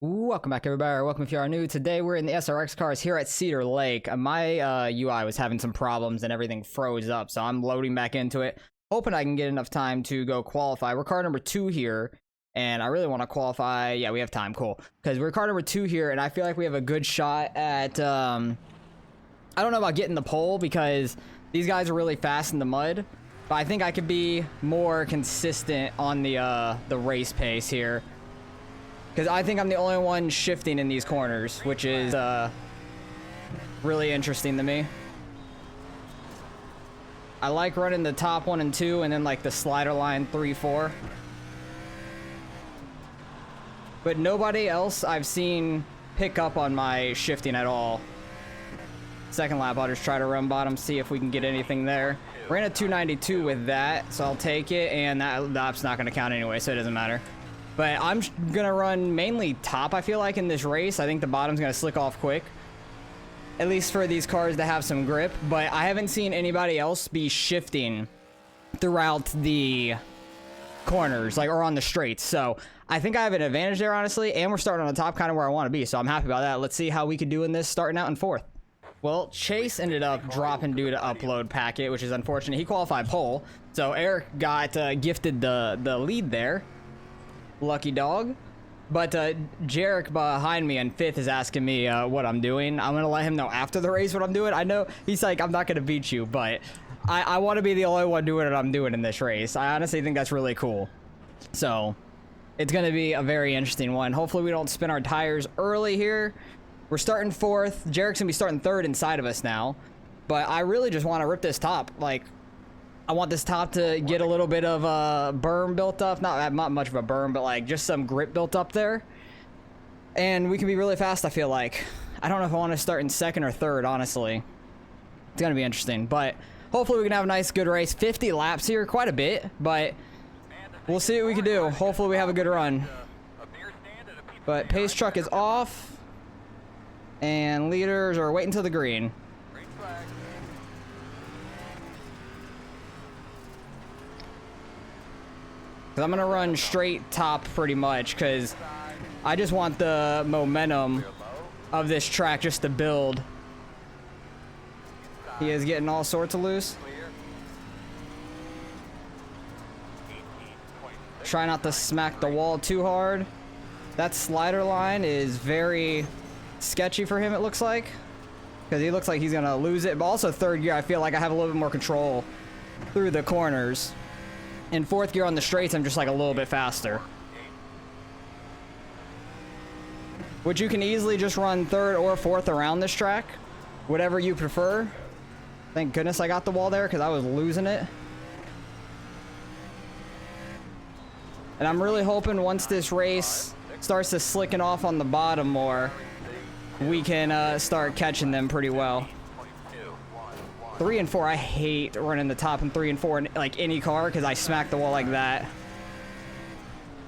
Welcome back, everybody, or welcome if you are new. Today we're in the SRX cars here at Cedar Lake. My UI was having some problems and everything froze up, so I'm loading back into it, hoping I can get enough time to go qualify. We're car number 2 here, and I really want to qualify. Yeah, we have time, cool. Because we're car number 2 here, and I feel like we have a good shot at, I don't know about getting the pole, because these guys are really fast in the mud, but I think I could be more consistent on the race pace here. Because I think I'm the only one shifting in these corners, which is really interesting to me. I like running the top 1 and 2 and then like the slider line 3, 4. But nobody else I've seen pick up on my shifting at all. Second lap, I'll just try to run bottom, see if we can get anything there. Ran a 292 with that, so I'll take it, and that lap's not going to count anyway, so it doesn't matter. But I'm gonna run mainly top, I feel like, in this race. I think the bottom's gonna slick off quick. At least for these cars that have some grip. But I haven't seen anybody else be shifting throughout the corners, like, or on the straights. So I think I have an advantage there, honestly. And we're starting on the top, kind of where I want to be. So I'm happy about that. Let's see how we could do in this, starting out in 4th. Well, Chase ended up dropping due to upload packet, which is unfortunate. He qualified pole. So Eric got gifted the lead there. Lucky dog. But Jarek behind me in 5th is asking me what I'm doing. I'm gonna let him know after the race what I'm doing. I know he's like, I'm not gonna beat you, but I want to be the only one doing what I'm doing in this race. I honestly think that's really cool. So it's gonna be a very interesting one. Hopefully we don't spin our tires early here. We're starting 4th. Jarek's gonna be starting 3rd inside of us now, but I really just want to rip this top. Like, I want this top to get a little bit of a berm built up. Not much of a berm, but like just some grip built up there. And we can be really fast, I feel like. I don't know if I want to start in 2nd or 3rd, honestly. It's going to be interesting. But hopefully we can have a nice, good race. 50 laps here, quite a bit. But we'll see what we can do. Hopefully we have a good run. But pace truck is off. And leaders are waiting till the green. I'm gonna run straight top pretty much because I just want the momentum of this track just to build. He is getting all sorts of loose. Try not to smack the wall too hard. That slider line is very sketchy for him, it looks like, because he looks like he's gonna lose it. But also 3rd gear, I feel like I have a little bit more control through the corners. In 4th gear on the straights, I'm just like a little bit faster. Which you can easily just run 3rd or 4th around this track. Whatever you prefer. Thank goodness I got the wall there because I was losing it. And I'm really hoping once this race starts to slicking off on the bottom more, we can start catching them pretty well. 3 and 4, I hate running the top in 3 and 4 in like any car because I smack the wall like that.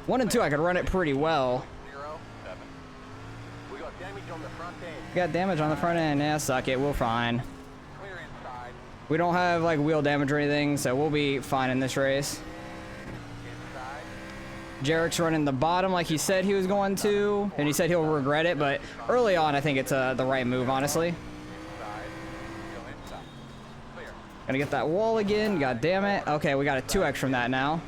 1 and 2, I could run it pretty well. We got damage on the front end. Yeah, suck it. We're fine. We don't have like wheel damage or anything, so we'll be fine in this race. Jarek's running the bottom like he said he was going to, and he said he'll regret it, but early on, I think it's the right move, honestly. Gonna get that wall again. God damn it. Okay, we got a 2x from that now.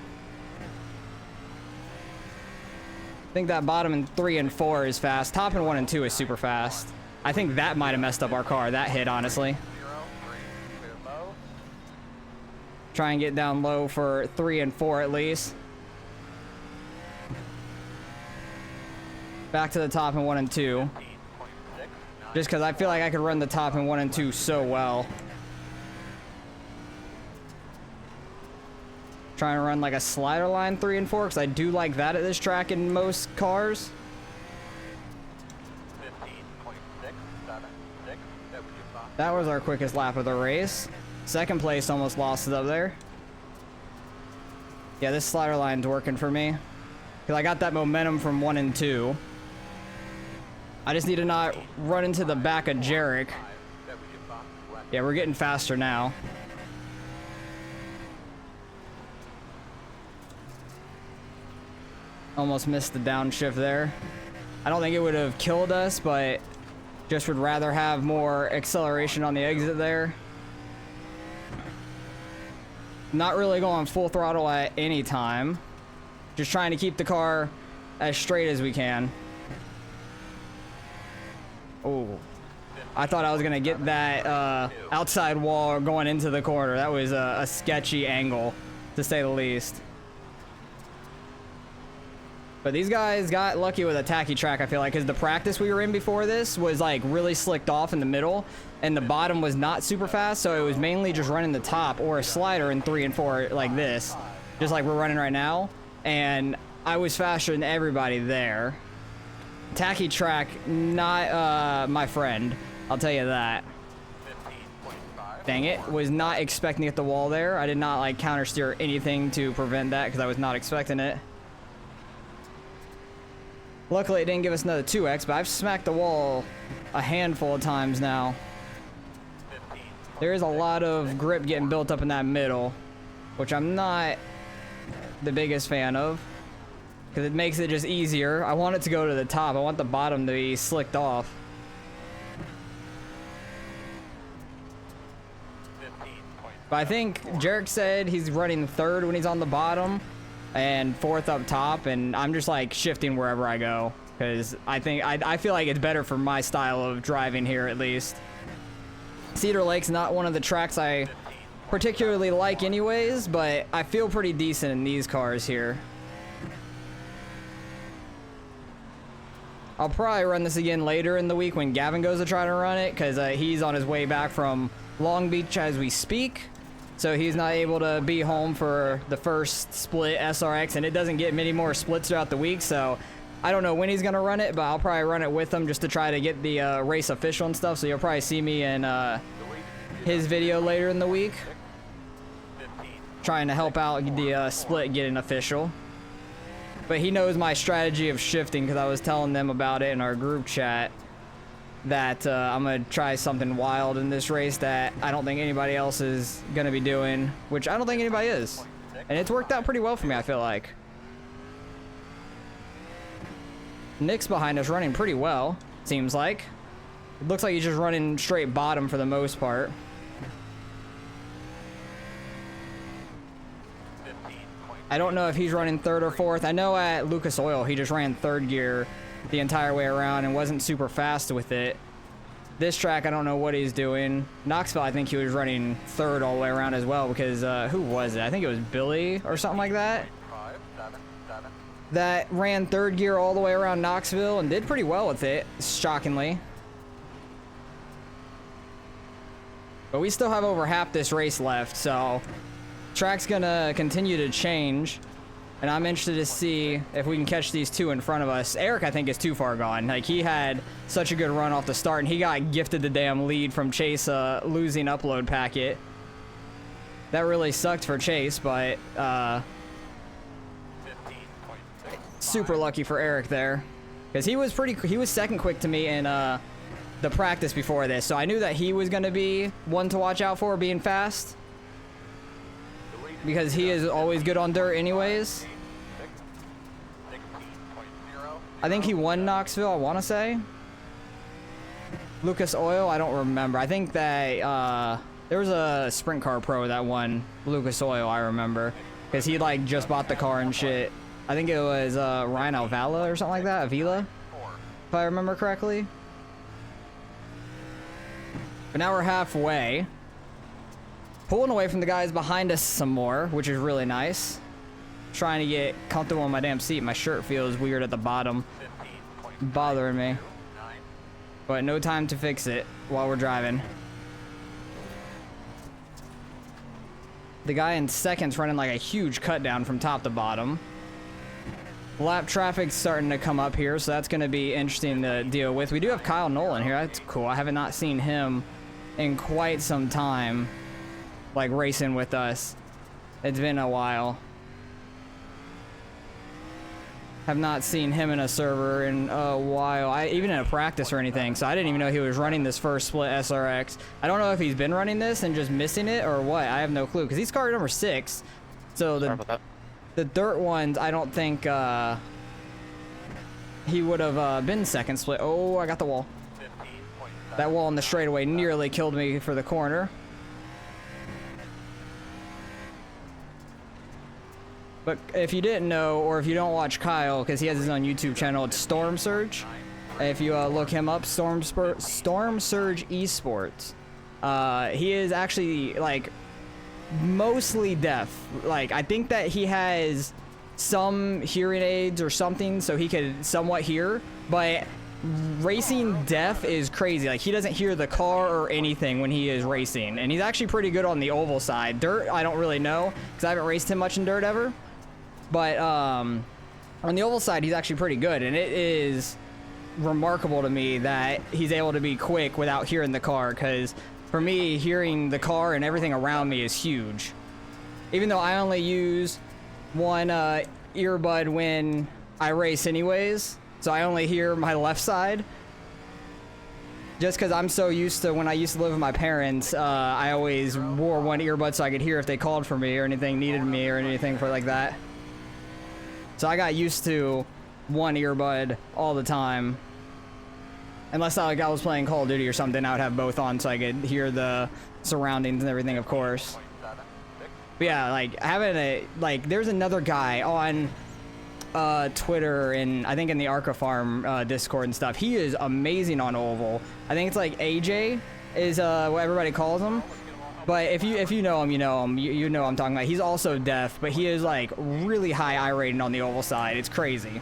I think that bottom in 3 and 4 is fast. Top in 1 and 2 is super fast. I think that might have messed up our car. That hit, honestly. Try and get down low for 3 and 4 at least. Back to the top in 1 and 2. Just because I feel like I could run the top in 1 and 2 so well. Trying to run like a slider line 3 and 4 because I do like that at this track in most cars. That was our quickest lap of the race. 2nd place almost lost it up there. Yeah, this slider line's working for me because I got that momentum from 1 and 2. I just need to not run into the back of Jarek. Yeah, we're getting faster now. Almost missed the downshift there. I don't think it would have killed us, but just would rather have more acceleration on the exit there. Not really going full throttle at any time. Just trying to keep the car as straight as we can. Oh, I thought I was gonna get that outside wall going into the corner. That was a sketchy angle, to say the least. But these guys got lucky with a tacky track, I feel like, because the practice we were in before this was like really slicked off in the middle, and the bottom was not super fast, so it was mainly just running the top or a slider in 3 and 4 like this, just like we're running right now. And I was faster than everybody there. Tacky track, not my friend, I'll tell you that. Dang it, was not expecting to hit the wall there. I did not like counter steer anything to prevent that because I was not expecting it. Luckily it didn't give us another 2x, but I've smacked the wall a handful of times now. There is a lot of grip getting built up in that middle, which I'm not the biggest fan of, because it makes it just easier. I want it to go to the top. I want the bottom to be slicked off. But I think Jarek said he's running third when he's on the bottom and fourth up top, and I'm just like shifting wherever I go because I feel like it's better for my style of driving here, at least. Cedar Lake's not one of the tracks I particularly like anyways, but I feel pretty decent in these cars here. I'll probably run this again later in the week when Gavin goes to try to run it, because he's on his way back from Long Beach as we speak. So he's not able to be home for the first split SRX, and it doesn't get many more splits throughout the week, so I don't know when he's going to run it, but I'll probably run it with him just to try to get the race official and stuff, so you'll probably see me in his video later in the week, trying to help out the split getting official. But he knows my strategy of shifting because I was telling them about it in our group chat, that I'm going to try something wild in this race that I don't think anybody else is going to be doing, which I don't think anybody is. And it's worked out pretty well for me, I feel like. Nick's behind us running pretty well, seems like. It looks like he's just running straight bottom for the most part. I don't know if he's running third or fourth. I know at Lucas Oil he just ran third gear the entire way around and wasn't super fast with it. This track, I don't know what he's doing. Knoxville, I think he was running third all the way around as well, because who was it? I think it was Billy or something like that. That ran third gear all the way around Knoxville and did pretty well with it, shockingly. But we still have over half this race left, so track's gonna continue to change. And I'm interested to see if we can catch these two in front of us. Eric, I think, is too far gone. Like, he had such a good run off the start, and he got gifted the damn lead from Chase losing upload packet. That really sucked for Chase, but super lucky for Eric there, because he was second quick to me in the practice before this, so I knew that he was going to be one to watch out for being fast, because he is always good on dirt anyways. I think he won Knoxville, I want to say. Lucas Oil, I don't remember. I think that there was a sprint car pro that won Lucas Oil, I remember, because he like just bought the car and shit. I think it was Ryan Alvala or something like that, Avila, if I remember correctly. But now we're halfway. Pulling away from the guys behind us some more, which is really nice. Trying to get comfortable in my damn seat. My shirt feels weird at the bottom, bothering me. But no time to fix it while we're driving. The guy in second's running like a huge cut down from top to bottom. Lap traffic's starting to come up here, so that's going to be interesting to deal with. We do have Kyle Nolan here. That's cool. I have not seen him in quite some time, like racing with us. It's been a while. Have not seen him in a server in a while, even in a practice or anything, so I didn't even know he was running this first split SRX. I don't know if he's been running this and just missing it or what. I have no clue, because he's car number 6, so the dirt ones I don't think he would have been second split. Oh, I got the wall. That wall in the straightaway nearly killed me for the corner. But if you didn't know, or if you don't watch Kyle, because he has his own YouTube channel, it's Storm Surge. If you look him up, Storm Surge Esports. He is actually, like, mostly deaf. Like, I think that he has some hearing aids or something so he could somewhat hear, but racing deaf is crazy. Like, he doesn't hear the car or anything when he is racing, and he's actually pretty good on the oval side. Dirt, I don't really know because I haven't raced him much in dirt ever, but on the oval side he's actually pretty good, and it is remarkable to me that he's able to be quick without hearing the car, because for me, hearing the car and everything around me is huge. Even though I only use one earbud when I race anyways, so I only hear my left side. Just because I'm so used to, when I used to live with my parents, I always wore one earbud so I could hear if they called for me or anything, needed me or anything for like that. So I got used to one earbud all the time. Unless I was playing Call of Duty or something, I would have both on so I could hear the surroundings and everything, of course. But yeah, like, having a, like, there's another guy on Twitter and I think in the Arca Farm Discord and stuff. He is amazing on oval. I think it's like AJ is what everybody calls him. But if you know him, you know him. You know what I'm talking about. He's also deaf, but he is like really high I rating on the oval side. It's crazy.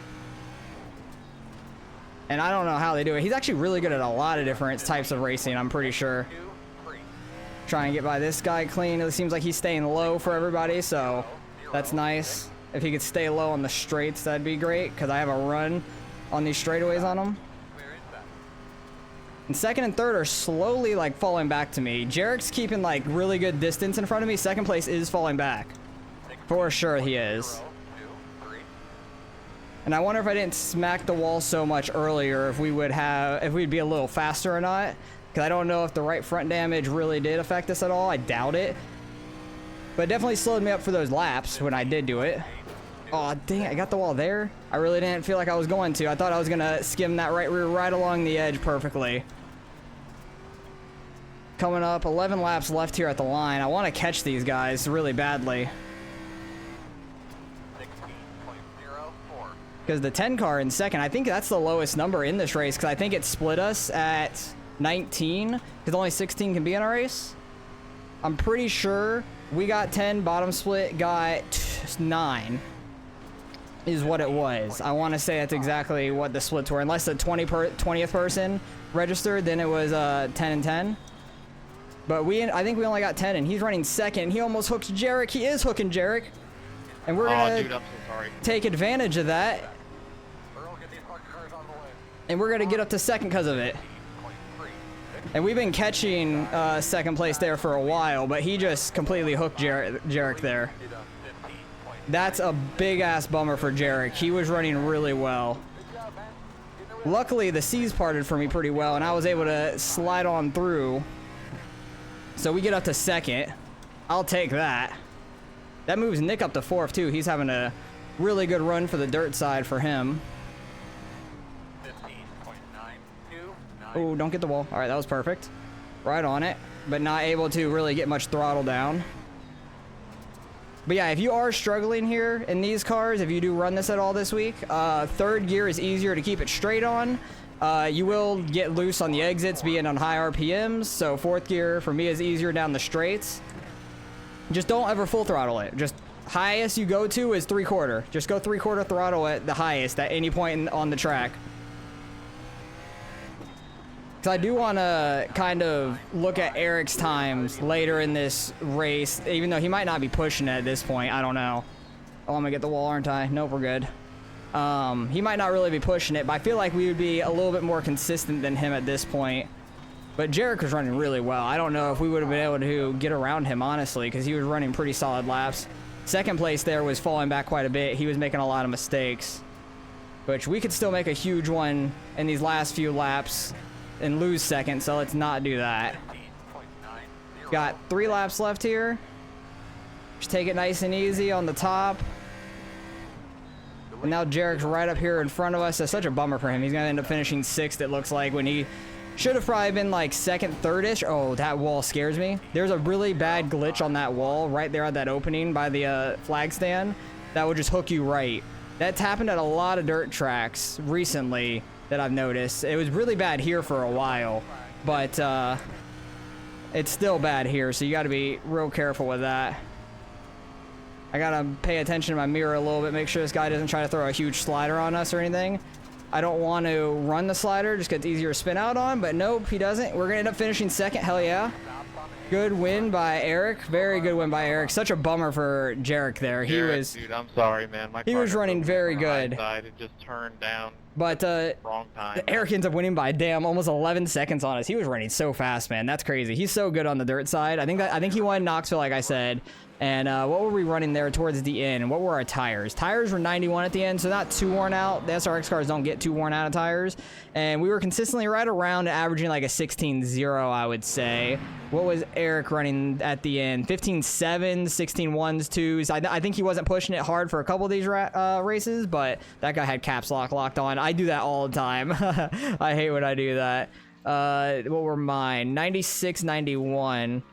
And I don't know how they do it. He's actually really good at a lot of different types of racing, I'm pretty sure. Try and get by this guy clean. It seems like he's staying low for everybody, so that's nice. If he could stay low on the straights, that'd be great, because I have a run on these straightaways on him. And second and third are slowly, like, falling back to me. Jarek's keeping, like, really good distance in front of me. Second place is falling back. For sure he is. And I wonder if I didn't smack the wall so much earlier, if we'd be a little faster or not. Because I don't know if the right front damage really did affect us at all. I doubt it. But it definitely slowed me up for those laps when I did do it. Oh, dang, I got the wall there. I really didn't feel like I was going to. I thought I was going to skim that right rear right along the edge perfectly. Coming up, 11 laps left here at the line. I want to catch these guys really badly. Because the 10 car in second, I think that's the lowest number in this race, because I think it split us at 19, because only 16 can be in a race. I'm pretty sure we got 10, bottom split got 9 is what it was. I want to say that's exactly what the splits were, unless the 20th person registered, then it was 10 and 10. But I think we only got 10, and he's running second. He almost hooks Jarek. He is hooking Jarek. And we're gonna take advantage of that. And we're gonna get up to second because of it. And we've been catching second place there for a while, but he just completely hooked Jarek there. That's a big ass bummer for Jarek. He was running really well. Luckily the seas parted for me pretty well, and I was able to slide on through. So we get up to second. I'll take that. That moves Nick up to fourth too. He's having a really good run for the dirt side for him. Oh, don't get the wall. All right, that was perfect. Right on it, but not able to really get much throttle down. But yeah, if you are struggling here in these cars, if you do run this at all this week, third gear is easier to keep it straight on. You will get loose on the exits being on high RPMs, so fourth gear for me is easier down the straights. Just don't ever full throttle it. Just highest you go to is 3/4. Just go 3/4 throttle at the highest at any point on the track. Because I do want to kind of look at Eric's times later in this race, even though he might not be pushing it at this point. I don't know. Oh, I'm going to get the wall, aren't I? Nope, we're good. He might not really be pushing it, but I feel like we would be a little bit more consistent than him at this point. But Jarek was running really well. I don't know if we would have been able to get around him, honestly, because he was running pretty solid laps. Second place there was falling back quite a bit. He was making a lot of mistakes, which we could still make a huge one in these last few laps and lose second, so let's not do that. Got 3 laps left here. Just take it nice and easy on the top. And now Jarek's right up here in front of us. That's such a bummer for him. He's going to end up finishing 6th, it looks like, when he should have probably been like 2nd, 3rd-ish. Oh, that wall scares me. There's a really bad glitch on that wall right there at that opening by the flag stand that would just hook you right. That's happened at a lot of dirt tracks recently that I've noticed. It was really bad here for a while, but it's still bad here, so you got to be real careful with that. I got to pay attention to my mirror a little bit, make sure this guy doesn't try to throw a huge slider on us or anything. I don't want to run the slider, just 'cause it's easier to spin out on, but nope, he doesn't. We're going to end up finishing 2nd. Hell yeah. Good win by Eric. Very good win by Eric. Such a bummer for Jarek there. He was... Dude, I'm sorry, man. He was running very good. It just turned down. But wrong time. Eric ends up winning by almost 11 seconds on us. He was running so fast, man. That's crazy. He's so good on the dirt side. I think he won Knoxville, like I said. And what were we running there towards the end? What were our tires? Tires were 91 at the end, so not too worn out. The SRX cars don't get too worn out of tires. And we were consistently right around averaging like a 16.0, I would say. What was Eric running at the end? 15.7, 16.1s, 2s. I think he wasn't pushing it hard for a couple of these races, but that guy had caps lock locked on. I do that all the time. I hate when I do that. What were mine? 96, 91.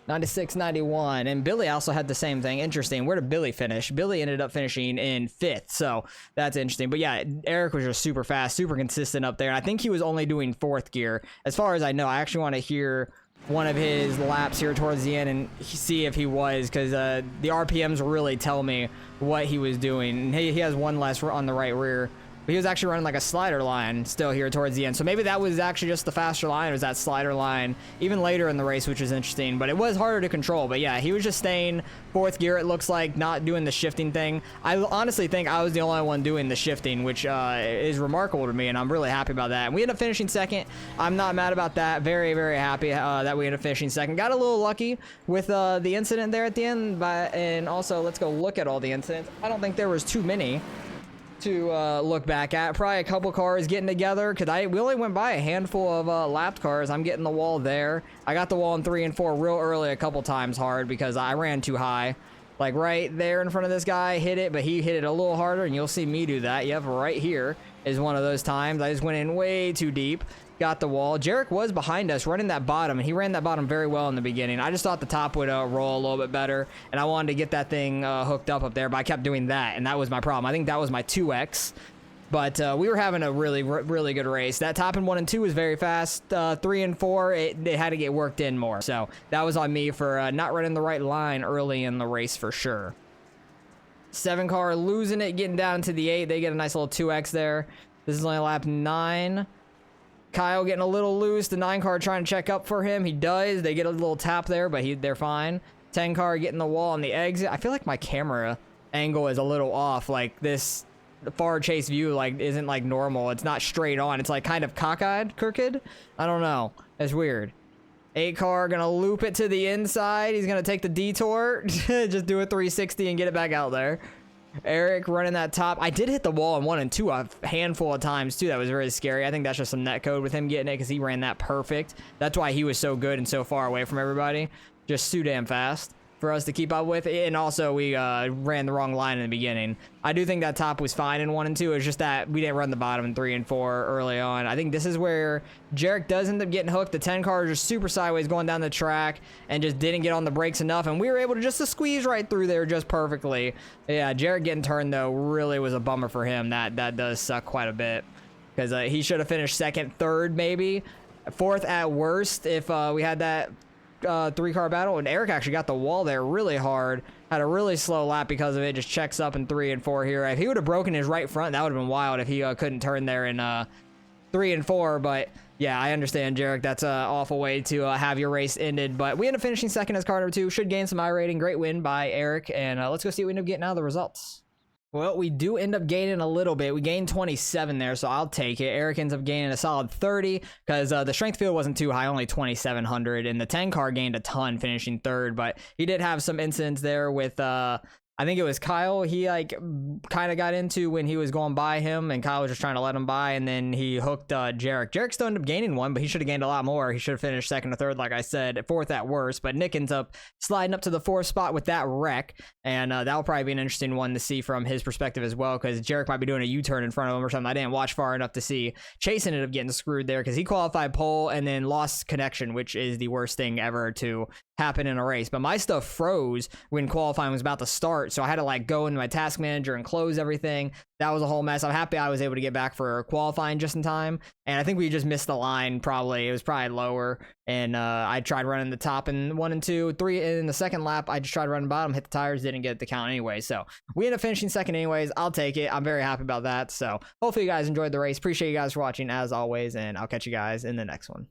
96, 91, and Billy also had the same thing. Interesting. Where did Billy finish? Billy ended up finishing in 5th, so that's interesting. But yeah, Eric was just super fast, super consistent up there, and I think he was only doing 4th gear. As far as I know, I actually want to hear one of his laps here towards the end and see if he was, because the RPMs really tell me what he was doing. And he has one less on the right rear. But he was actually running like a slider line still here towards the end. So maybe that was actually just the faster line. It was that slider line even later in the race, which is interesting. But it was harder to control. But yeah, he was just staying 4th gear, it looks like, not doing the shifting thing. I honestly think I was the only one doing the shifting, which is remarkable to me. And I'm really happy about that. And we ended up finishing 2nd. I'm not mad about that. Very, very happy that we ended up finishing 2nd. Got a little lucky with the incident there at the end. And also, let's go look at all the incidents. I don't think there was too many to look back at. Probably a couple cars getting together, because we only went by a handful of lapped cars. I'm getting the wall there. I got the wall in 3 and 4 real early a couple times hard because I ran too high. Like right there in front of this guy, hit it, but he hit it a little harder, and you'll see me do that. Yep, right here is one of those times. I just went in way too deep. Got the wall. Jarek was behind us running that bottom, and he ran that bottom very well in the beginning. I just thought the top would roll a little bit better, and I wanted to get that thing hooked up there, but I kept doing that, and that was my problem. I think that was my 2X, but we were having a really, really good race. That top in 1 and 2 was very fast. 3 and 4, it had to get worked in more, so that was on me for not running the right line early in the race for sure. 7 car losing it, getting down to the 8. They get a nice little 2X there. This is only lap 9. Kyle getting a little loose. The 9 car trying to check up for him. He does. They get a little tap there, but they're fine. 10 car getting the wall on the exit. I feel like my camera angle is a little off. Like this far chase view isn't like normal. It's not straight on. It's like kind of cockeyed, crooked. I don't know. It's weird. 8 car gonna loop it to the inside. He's gonna take the detour. Just do a 360 and get it back out there. Eric running that top. I did hit the wall in 1 and 2 a handful of times too. That was very scary. I think that's just some net code with him getting it, because he ran that perfect. That's why he was so good and so far away from everybody. Just too damn fast for us to keep up with. And also we ran the wrong line in the beginning. I do think that top was fine in 1 and 2. It's just that we didn't run the bottom in 3 and 4 early on. I think this is where Jarek does end up getting hooked. The 10 car is just super sideways going down the track and just didn't get on the brakes enough, and we were able to just squeeze right through there just perfectly. Yeah, Jarek getting turned though really was a bummer for him. That does suck quite a bit, because he should have finished 2nd, 3rd, maybe 4th at worst if we had that 3-car battle. And Eric actually got the wall there really hard, had a really slow lap because of it. Just checks up in 3 and 4 here. If he would have broken his right front, that would have been wild if he couldn't turn there in 3 and 4. But yeah, I understand, Jarek. That's an awful way to have your race ended. But we ended up finishing 2nd as car number 2. Should gain some I rating. Great win by Eric. And let's go see what we end up getting out of the results. Well, we do end up gaining a little bit. We gained 27 there, so I'll take it. Eric ends up gaining a solid 30, because the strength field wasn't too high, only 2,700, and the 10 car gained a ton, finishing 3rd, but he did have some incidents there with I think it was Kyle. He like kind of got into when he was going by him, and Kyle was just trying to let him by, and then he hooked Jarek. Jarek still ended up gaining one, but he should have gained a lot more. He should have finished second or third, like I said, fourth at worst. But Nick ends up sliding up to the fourth spot with that wreck, and that'll probably be an interesting one to see from his perspective as well, because Jarek might be doing a U-turn in front of him or something. I didn't watch far enough to see. Chase ended up getting screwed there because he qualified pole and then lost connection, which is the worst thing ever to happen in a race. But my stuff froze when qualifying was about to start, so I had to like go into my task manager and close everything. That was a whole mess. I'm happy I was able to get back for qualifying just in time, and I think we just missed the line. Probably it was probably lower, and I tried running the top in 1 and 2, 3 in the second lap. I just tried running bottom, hit the tires, didn't get the count anyway, so we ended up finishing second anyways. I'll take it. I'm very happy about that. So hopefully you guys enjoyed the race. Appreciate you guys for watching as always, and I'll catch you guys in the next one.